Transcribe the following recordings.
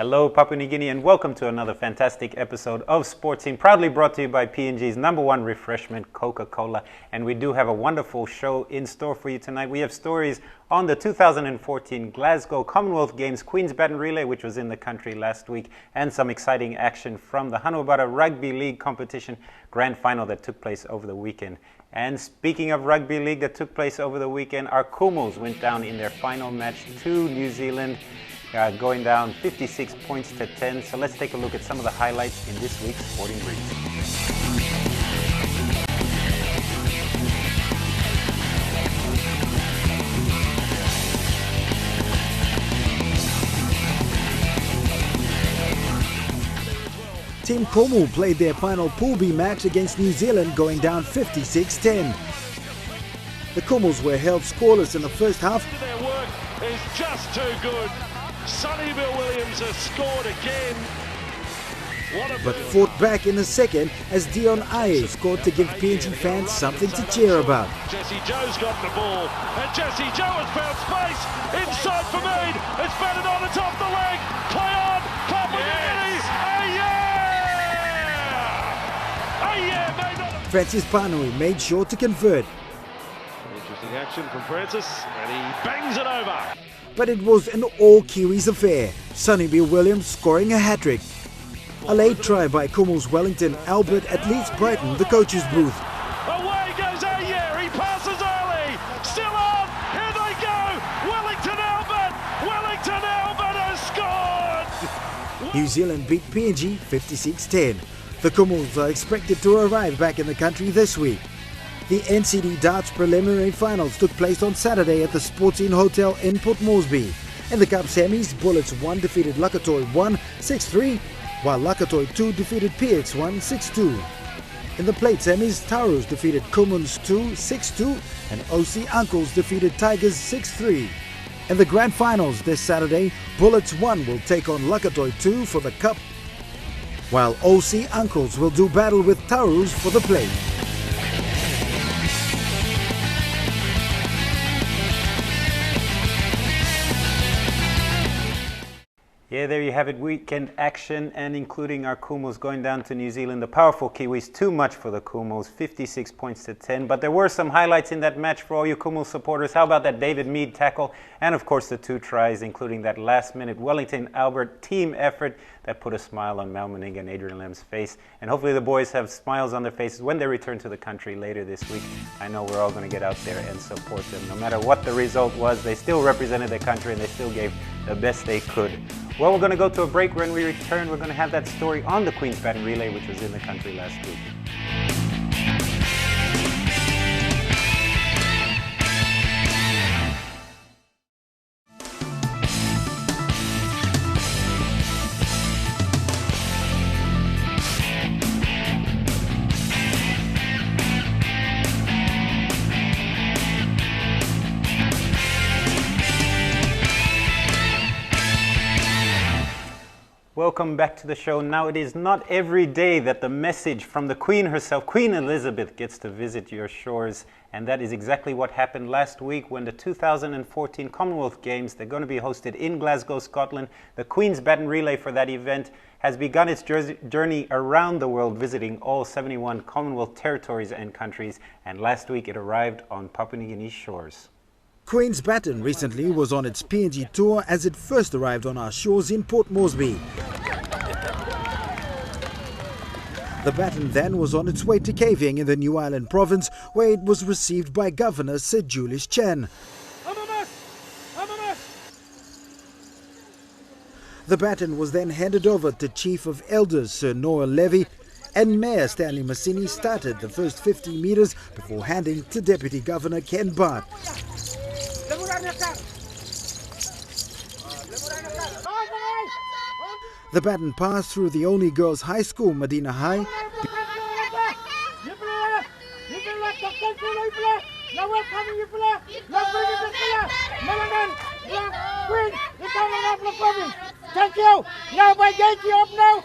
Hello, Papua New Guinea, and welcome to another fantastic episode of Sports Scene, proudly brought to you by PNG's #1 refreshment, Coca-Cola. And we do have a wonderful show in store for you tonight. We have stories on the 2014 Glasgow Commonwealth Games Queen's Baton Relay, which was in the country last week, and some exciting action from the Hanubara Rugby League competition grand final that took place over the weekend. And speaking of rugby league that took place over the weekend, our Kumals went down in their final match to New Zealand, going down 56 points to 10. So let's take a look at some of the highlights in this week's Sporting Brief. Team Como played their final Pool B match against New Zealand, going down 56-10. The Kumals were held scoreless in the first half. Their work is just too good. Sonny Bill Williams has scored again. But fought back in the second as Dion Aye scored to give PNG fans something to cheer about. Jesse Joe's got the ball, and Jesse Joe has found space inside for Mead. It's batted on, it's off the leg. Play on, Papua New Guinea. Francis Panui made sure to convert. Interesting action from Francis, and he bangs it over. But it was an all-Kiwis affair, Sonny Bill Williams scoring a hat-trick. A late try by Kumals Wellington Albert at Leeds Brighton, the coach's booth. Away goes Ayer, he passes early, still on, here they go, Wellington Albert has scored! New Zealand beat PNG 56-10. The Kumals are expected to arrive back in the country this week. The NCD Darts preliminary finals took place on Saturday at the Sports Inn Hotel in Port Moresby. In the Cup semis, Bullets 1 defeated Lakatoy 1 6-3, while Lakatoy 2 defeated PX1 6-2. In the plate semis, Taurus defeated Commons 2 6-2, and OC Uncles defeated Tigers 6-3. In the grand finals this Saturday, Bullets 1 will take on Lakatoy 2 for the Cup, while OC Uncles will do battle with Taurus for the plate. Yeah, there you have it, weekend action, and including our Kumals going down to New Zealand. The powerful Kiwis, too much for the Kumals, 56 points to 10. But there were some highlights in that match for all you Kumals supporters. How about that David Mead tackle? And of course the 2 tries, including that last-minute Wellington Albert team effort that put a smile on Mal Meninga and Adrian Lem's face. And hopefully the boys have smiles on their faces when they return to the country later this week. I know we're all going to get out there and support them. No matter what the result was, they still represented their country and they still gave the best they could. Well, we're going to go to a break. When we return, we're going to have that story on the Queen's Baton Relay, which was in the country last week. Welcome back to the show. Now, it is not every day that the message from the Queen herself, Queen Elizabeth, gets to visit your shores. And that is exactly what happened last week when the 2014 Commonwealth Games, they're going to be hosted in Glasgow, Scotland. The Queen's Baton Relay for that event has begun its journey around the world, visiting all 71 Commonwealth territories and countries. And last week it arrived on Papua New Guinea's shores. Queen's Baton recently was on its PNG tour as it first arrived on our shores in Port Moresby. The Baton then was on its way to Kavieng in the New Ireland province, where it was received by Governor Sir Julius Chen. The Baton was then handed over to Chief of Elders Sir Noah Levy, and Mayor Stanley Massini started the first 50 metres before handing to Deputy Governor Ken Bart. The Baton passed through the only girls' high school, Medina High, Thank you. Now, by get you up now.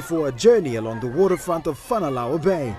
for a journey along the waterfront of Whanalaua Bay.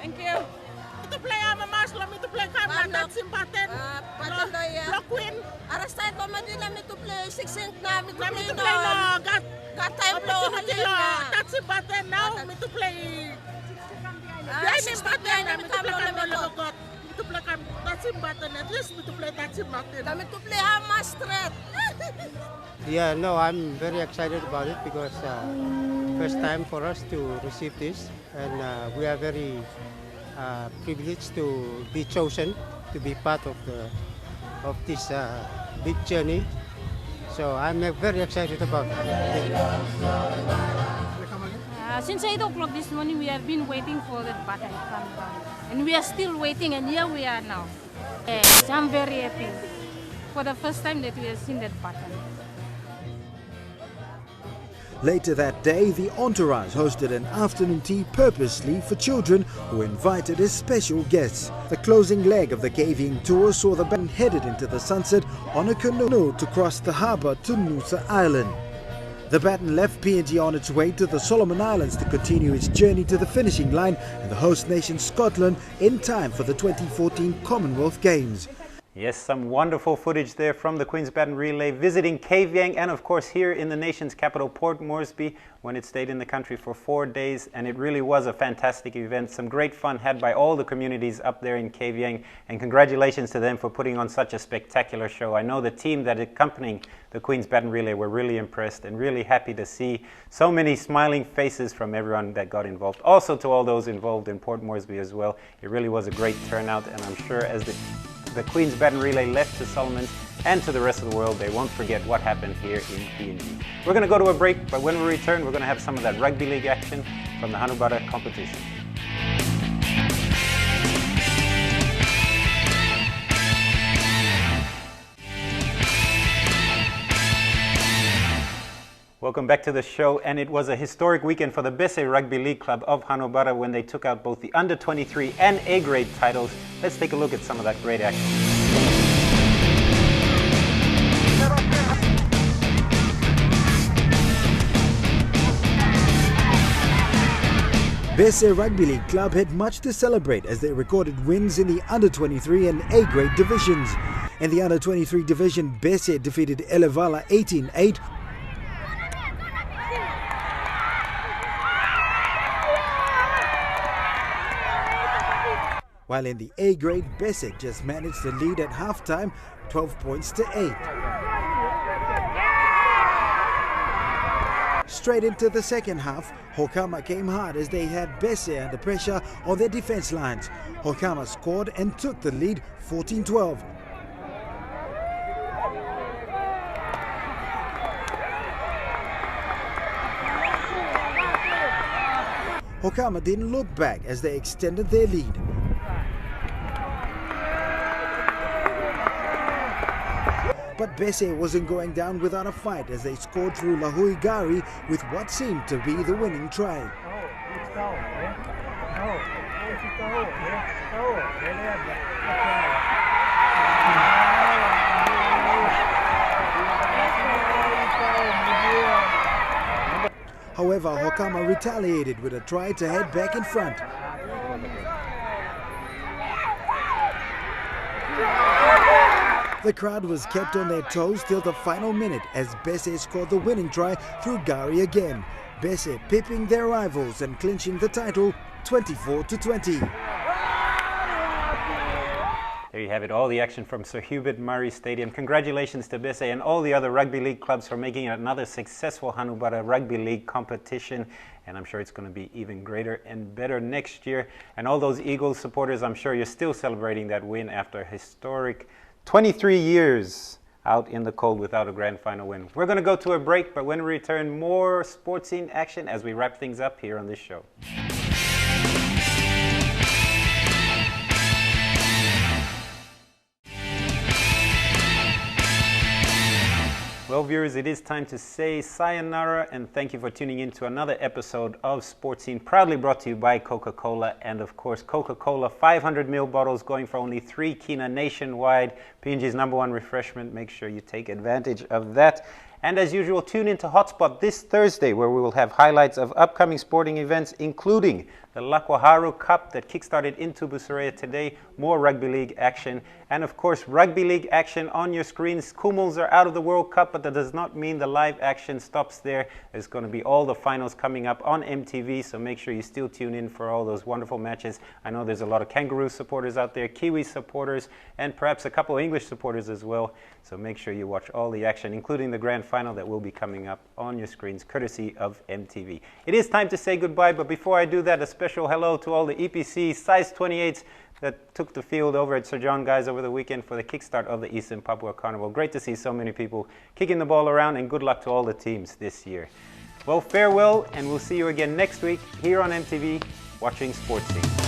Thank you. To play ama Muslim, to play Kama, that's important. Block win. Arastay ko madila me to play 16 na me to play To play no, got time blow opportunity no, that's important now, me to play. That's important, me to play Kama Logot. Me to play Kama, that's important, at least me to play that's important. Kami to play Hamas threat. Yeah, no, I'm very excited about it because first time for us to receive this, and we are very privileged to be chosen to be part of this big journey. So I'm very excited about it. Since 8 o'clock this morning, we have been waiting for that button to come down. And we are still waiting, and here we are now. Yes, I'm very happy for the first time that we have seen that button. Later that day, the entourage hosted an afternoon tea purposely for children who invited as special guests. The closing leg of the caving tour saw the band headed into the sunset on a canoe to cross the harbour to Noosa Island. The baton left PNG on its way to the Solomon Islands to continue its journey to the finishing line in the host nation Scotland in time for the 2014 Commonwealth Games. Yes, some wonderful footage there from the Queen's Baton Relay visiting Kavieng and of course here in the nation's capital, Port Moresby, when it stayed in the country for 4 days, and it really was a fantastic event. Some great fun had by all the communities up there in Kavieng, and congratulations to them for putting on such a spectacular show. I know the team that accompanying the Queen's Baton Relay were really impressed and really happy to see so many smiling faces from everyone that got involved. Also to all those involved in Port Moresby as well. It really was a great turnout, and I'm sure as the Queen's Baton Relay left to Solomon and to the rest of the world, they won't forget what happened here in PNG. We're going to go to a break, but when we return, we're going to have some of that rugby league action from the Hanubara competition. Welcome back to the show, and it was a historic weekend for the Bese Rugby League Club of Hanubara when they took out both the Under-23 and A-grade titles. Let's take a look at some of that great action. Bese Rugby League Club had much to celebrate as they recorded wins in the Under-23 and A-grade divisions. In the Under-23 division, Bese defeated Elevala 18-8. While in the A-grade, Bese just managed to lead at halftime, 12 points to 8. Straight into the second half, Hokama came hard as they had Bese under pressure on their defense lines. Hokama scored and took the lead 14-12. Hokama didn't look back as they extended their lead. But Bese wasn't going down without a fight as they scored through Lahui Gari with what seemed to be the winning try. However, Hokama retaliated with a try to head back in front. The crowd was kept on their toes till the final minute as Bese scored the winning try through Gari again. Bese pipping their rivals and clinching the title 24-20. There you have it, all the action from Sir Hubert Murray Stadium. Congratulations to Bese and all the other rugby league clubs for making it another successful Hanubara Rugby League competition. And I'm sure it's going to be even greater and better next year. And all those Eagles supporters, I'm sure you're still celebrating that win after a historic 23 years out in the cold without a grand final win. We're going to go to a break, but when we return, more sports scene action as we wrap things up here on this show. Well, viewers, it is time to say sayonara and thank you for tuning in to another episode of Sports Scene, proudly brought to you by Coca-Cola. And of course, Coca-Cola 500ml bottles going for only 3 kina nationwide. PNG's #1 refreshment. Make sure you take advantage of that. And as usual, tune into Hotspot this Thursday, where we will have highlights of upcoming sporting events, including the Lakwaharu Cup that kickstarted in Tubusurea today, more rugby league action, and of course, rugby league action on your screens. Kumals are out of the World Cup, but that does not mean the live action stops there. There's going to be all the finals coming up on MTV, so make sure you still tune in for all those wonderful matches. I know there's a lot of Kangaroo supporters out there, Kiwi supporters, and perhaps a couple of English supporters as well. So make sure you watch all the action, including the grand final that will be coming up on your screens, courtesy of MTV. It is time to say goodbye, but before I do that, a special hello to all the EPC size 28s that took the field over at Sir John Guys over the weekend for the kickstart of the Eastern Papua Carnival. Great to see so many people kicking the ball around, and good luck to all the teams this year. Well, farewell, and we'll see you again next week here on MTV watching Sports Scene.